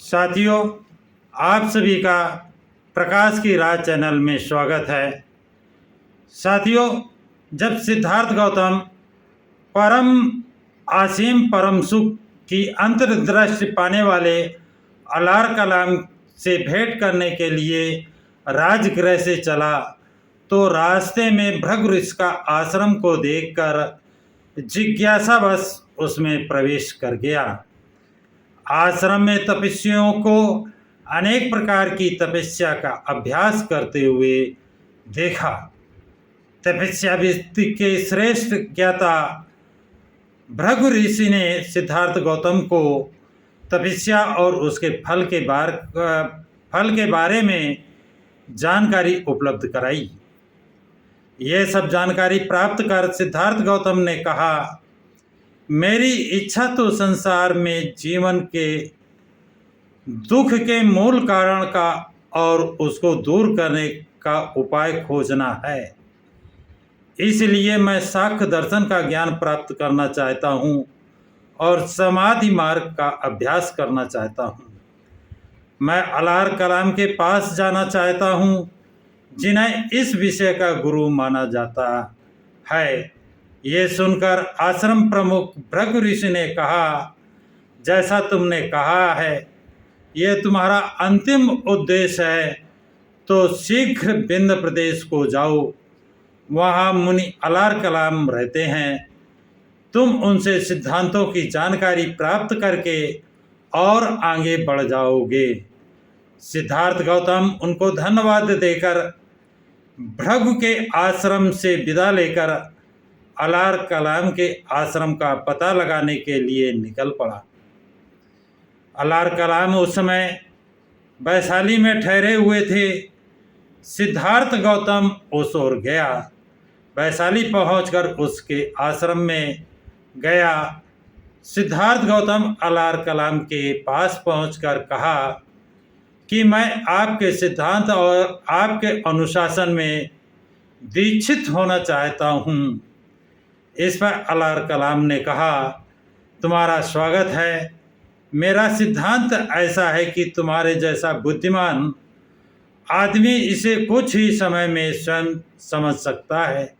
साथियों, आप सभी का प्रकाश की राह चैनल में स्वागत है। साथियों, जब सिद्धार्थ गौतम परम असीम परम सुख की अंतर्दृष्टि पाने वाले अलार कलाम से भेंट करने के लिए राजगृह से चला तो रास्ते में भृगु ऋषि का आश्रम को देखकर जिज्ञासावश उसमें प्रवेश कर गया। आश्रम में तपस्वियों को अनेक प्रकार की तपस्या का अभ्यास करते हुए देखा। तपस्या विधि के श्रेष्ठ ज्ञाता भृगु ऋषि ने सिद्धार्थ गौतम को तपस्या और उसके फल के बारे में जानकारी उपलब्ध कराई। यह सब जानकारी प्राप्त कर सिद्धार्थ गौतम ने कहा, मेरी इच्छा तो संसार में जीवन के दुख के मूल कारण का और उसको दूर करने का उपाय खोजना है। इसलिए मैं साक्ष्य दर्शन का ज्ञान प्राप्त करना चाहता हूँ और समाधि मार्ग का अभ्यास करना चाहता हूँ। मैं अलार कलाम के पास जाना चाहता हूँ, जिन्हें इस विषय का गुरु माना जाता है। ये सुनकर आश्रम प्रमुख भृगु ऋषि ने कहा, जैसा तुमने कहा है यह तुम्हारा अंतिम उद्देश्य है तो शीघ्र विंध्य प्रदेश को जाओ। वहाँ मुनि अलार कलाम रहते हैं। तुम उनसे सिद्धांतों की जानकारी प्राप्त करके और आगे बढ़ जाओगे। सिद्धार्थ गौतम उनको धन्यवाद देकर भृगु के आश्रम से विदा लेकर अलार कलाम के आश्रम का पता लगाने के लिए निकल पड़ा। अलार कलाम उस समय वैशाली में ठहरे हुए थे। सिद्धार्थ गौतम उस ओर गया। वैशाली पहुंचकर उसके आश्रम में गया। सिद्धार्थ गौतम अलार कलाम के पास पहुंचकर कहा कि मैं आपके सिद्धांत और आपके अनुशासन में दीक्षित होना चाहता हूँ। इस पर अलार कलाम ने कहा, तुम्हारा स्वागत है। मेरा सिद्धांत ऐसा है कि तुम्हारे जैसा बुद्धिमान आदमी इसे कुछ ही समय में स्वयं समझ सकता है,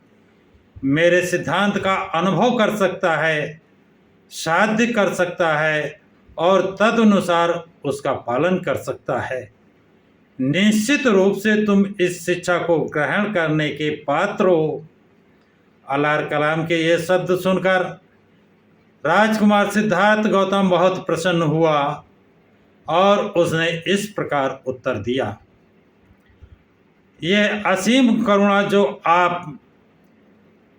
मेरे सिद्धांत का अनुभव कर सकता है, साध्य कर सकता है और तदनुसार उसका पालन कर सकता है। निश्चित रूप से तुम इस शिक्षा को ग्रहण करने के पात्र हो। अलार कलाम के ये शब्द सुनकर राजकुमार सिद्धार्थ गौतम बहुत प्रसन्न हुआ और उसने इस प्रकार उत्तर दिया, यह असीम करुणा जो आप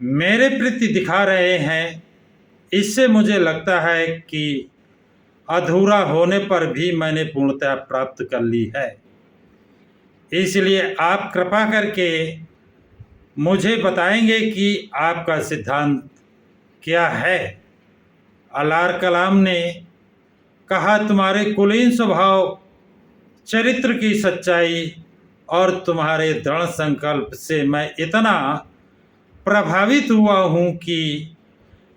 मेरे प्रति दिखा रहे हैं, इससे मुझे लगता है कि अधूरा होने पर भी मैंने पूर्णतया प्राप्त कर ली है। इसलिए आप कृपा करके मुझे बताएंगे कि आपका सिद्धांत क्या है। अलार कलाम ने कहा, तुम्हारे कुलीन स्वभाव, चरित्र की सच्चाई और तुम्हारे दृढ़ संकल्प से मैं इतना प्रभावित हुआ हूँ कि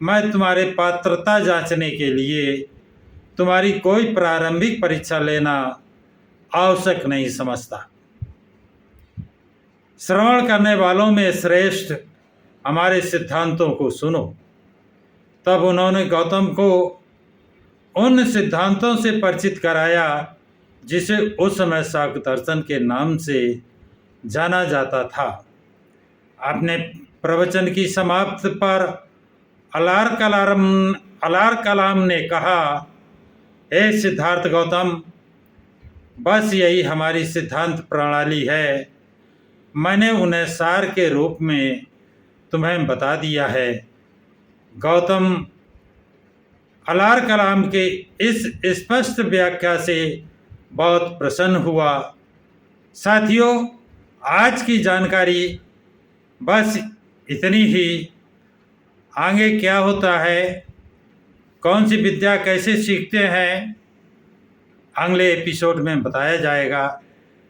मैं तुम्हारे पात्रता जांचने के लिए तुम्हारी कोई प्रारंभिक परीक्षा लेना आवश्यक नहीं समझता। श्रवण करने वालों में श्रेष्ठ हमारे सिद्धांतों को सुनो। तब उन्होंने गौतम को उन सिद्धांतों से परिचित कराया जिसे उस समय शाक्य दर्शन के नाम से जाना जाता था। अपने प्रवचन की समाप्ति पर अलार कलाम ने कहा, हे सिद्धार्थ गौतम, बस यही हमारी सिद्धांत प्रणाली है। मैंने उन्हें सार के रूप में तुम्हें बता दिया है। गौतम अलार कलाम के इस स्पष्ट व्याख्या से बहुत प्रसन्न हुआ। साथियों, आज की जानकारी बस इतनी ही। आगे क्या होता है, कौन सी विद्या कैसे सीखते हैं, अगले एपिसोड में बताया जाएगा।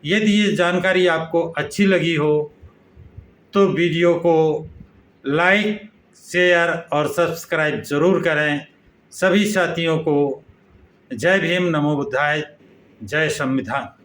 यदि ये जानकारी आपको अच्छी लगी हो तो वीडियो को लाइक, शेयर और सब्सक्राइब ज़रूर करें। सभी साथियों को जय भीम, नमो बुद्धाय। जय संविधान।